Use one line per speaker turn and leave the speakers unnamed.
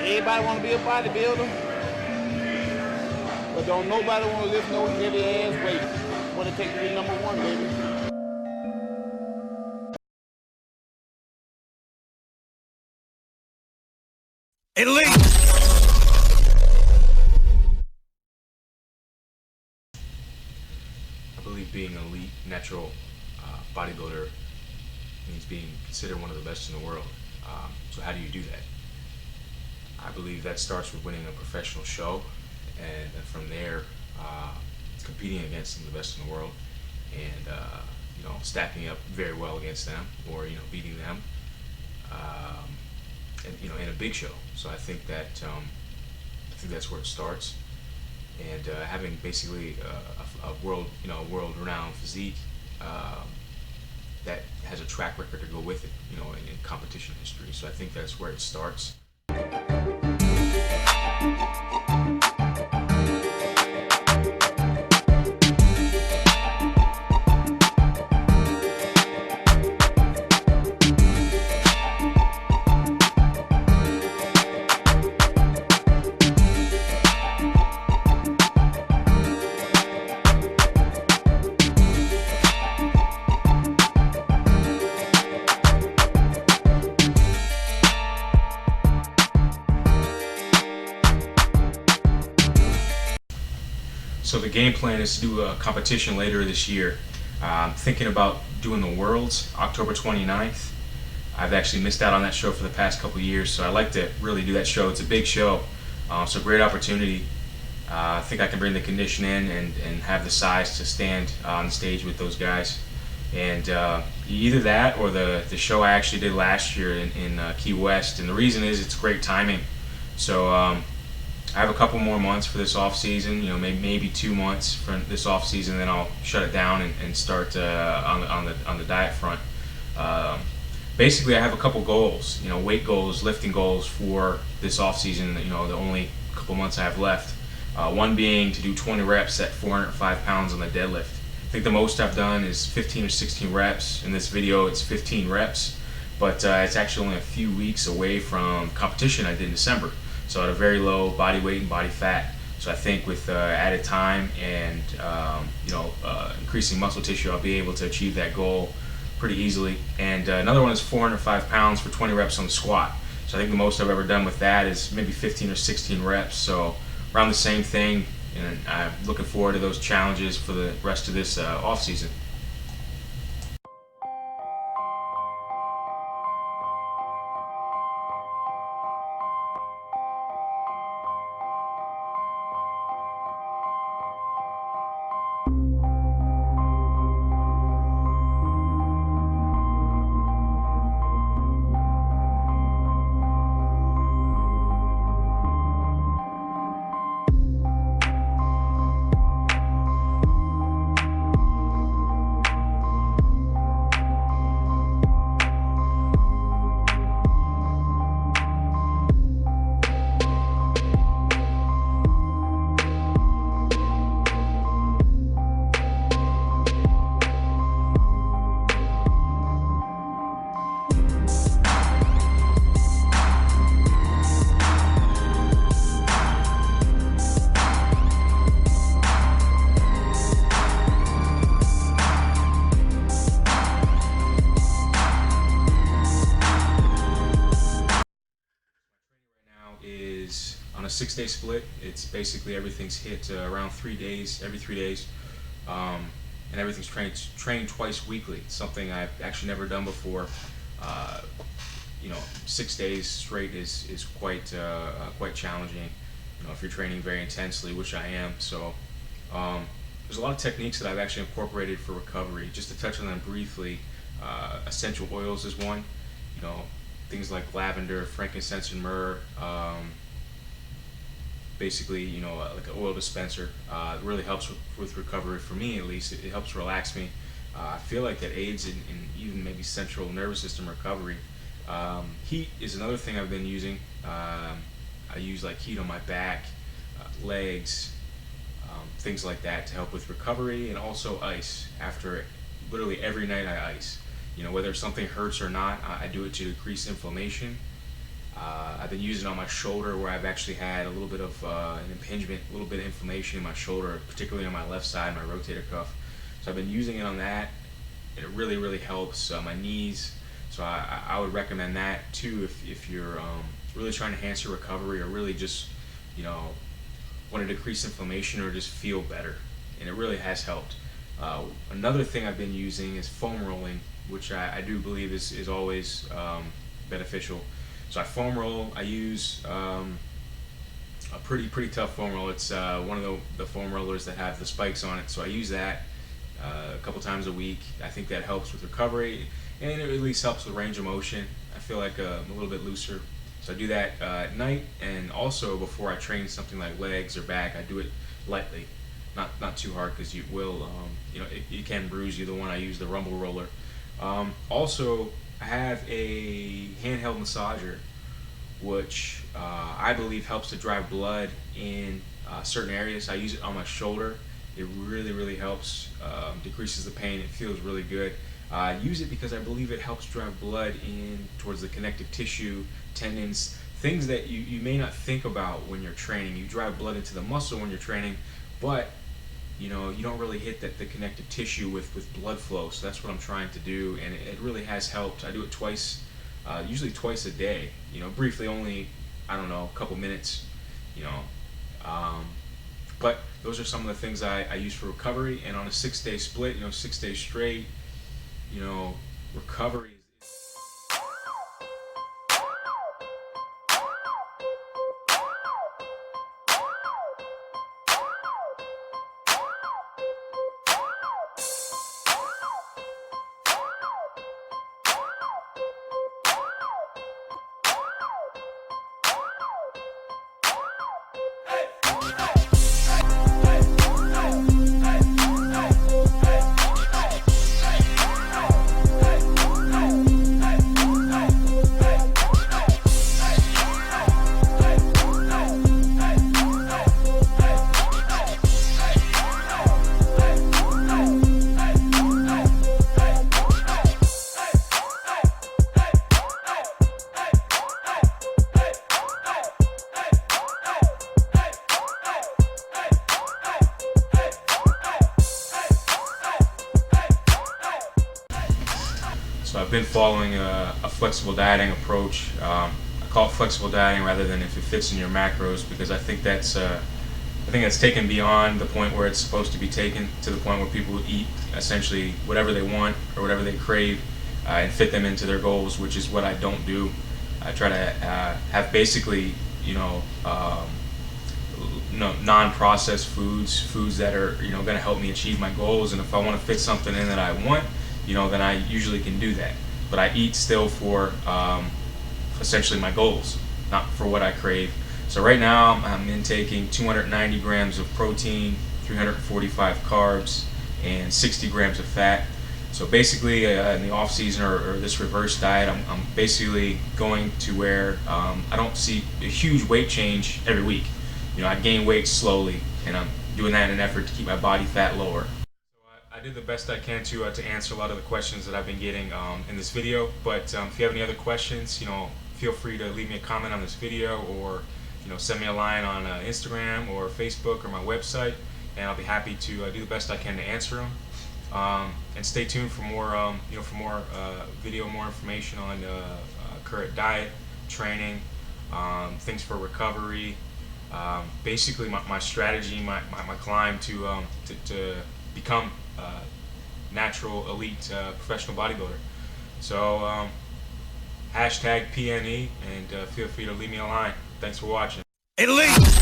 Everybody want to be a bodybuilder, but don't nobody want to lift no heavy ass weight. What it take to be number one, baby.
Elite!
I believe being an elite natural bodybuilder means being considered one of the best in the world. So how do you do that? I believe that starts with winning a professional show, and then from there, competing against some of the best in the world, and stacking up very well against them, or beating them, and in a big show. So I think that's where it starts. And having basically a world-renowned physique that has a track record to go with it, in competition history. So I think that's where it starts. So the game plan is to do a competition later this year. I'm thinking about doing the Worlds, October 29th. I've actually missed out on that show for the past couple of years, so I'd like to really do that show. It's a big show, so great opportunity. I think I can bring the condition in and have the size to stand on stage with those guys. And either that or the show I actually did last year in Key West. And the reason is it's great timing. So I have a couple more months for this off season, maybe 2 months for this off season, then I'll shut it down and start on the diet front. Basically, I have a couple goals, weight goals, lifting goals for this off season. The only couple months I have left. One being to do 20 reps at 405 pounds on the deadlift. I think the most I've done is 15 or 16 reps. In this video, it's 15 reps, but it's actually only a few weeks away from competition I did in December. So at a very low body weight and body fat. So I think with added time and increasing muscle tissue, I'll be able to achieve that goal pretty easily. And another one is 405 pounds for 20 reps on the squat. So I think the most I've ever done with that is maybe 15 or 16 reps. So around the same thing, and I'm looking forward to those challenges for the rest of this off season. Is on a 6-day split. It's basically everything's hit around 3 days, every 3 days, and everything's trained twice weekly. It's something I've actually never done before. 6 days straight is quite challenging. If you're training very intensely, which I am. So there's a lot of techniques that I've actually incorporated for recovery. Just to touch on them briefly, essential oils is one. Things like lavender, frankincense, and myrrh. Basically, like an oil dispenser. It really helps with recovery for me, at least. It helps relax me. I feel like that aids in even maybe central nervous system recovery. Heat is another thing I've been using. I use like heat on my back, legs, things like that to help with recovery, and also ice. After literally every night I ice. Whether something hurts or not, I do it to decrease inflammation. I've been using it on my shoulder, where I've actually had a little bit of an impingement, a little bit of inflammation in my shoulder, particularly on my left side, my rotator cuff. So I've been using it on that, and it really, really helps my knees. So I would recommend that too if you're really trying to enhance your recovery, or really just, you know, want to decrease inflammation or just feel better. And it really has helped. Another thing I've been using is foam rolling, which I do believe is always beneficial. So I foam roll. I use a pretty tough foam roll. It's one of the foam rollers that have the spikes on it. So I use that a couple times a week. I think that helps with recovery, and it at least helps with range of motion. I feel like I'm a little bit looser. So I do that at night, and also before I train something like legs or back, I do it lightly, not too hard, because you will, you know, it can bruise you. The one I use, the rumble roller. Also, I have a handheld massager, which I believe helps to drive blood in certain areas. I use it on my shoulder. It really, really helps, decreases the pain. It feels really good. I use it because I believe it helps drive blood in towards the connective tissue, tendons, things that you may not think about when you're training. You drive blood into the muscle when you're training, but you know, you don't really hit the connective tissue with blood flow. So that's what I'm trying to do, and it really has helped. I do it twice, usually twice a day, you know, briefly, only, I don't know, a couple minutes, you know. But those are some of the things I use for recovery. And on a 6-day split, you know, 6 days straight, you know, recovery. So I've been following a flexible dieting approach. I call it flexible dieting rather than if it fits in your macros, because I think that's taken beyond the point where it's supposed to be taken, to the point where people eat essentially whatever they want or whatever they crave and fit them into their goals, which is what I don't do. I try to have basically, you know, non-processed foods that are, you know, going to help me achieve my goals. And if I want to fit something in that I want, you know, then I usually can do that. But I eat still for essentially my goals, not for what I crave. So right now I'm intaking 290 grams of protein, 345 carbs, and 60 grams of fat. So basically in the off season or this reverse diet, I'm basically going to where I don't see a huge weight change every week. You know, I gain weight slowly, and I'm doing that in an effort to keep my body fat lower. I did the best I can to answer a lot of the questions that I've been getting in this video. But if you have any other questions, you know, feel free to leave me a comment on this video, or, you know, send me a line on Instagram or Facebook or my website, and I'll be happy to do the best I can to answer them. And stay tuned for more, you know, for more video, more information on current diet, training, things for recovery. Basically, my strategy, my climb to become natural elite professional bodybuilder. So hashtag PNE, and feel free to leave me a line. Thanks for watching.
Elite!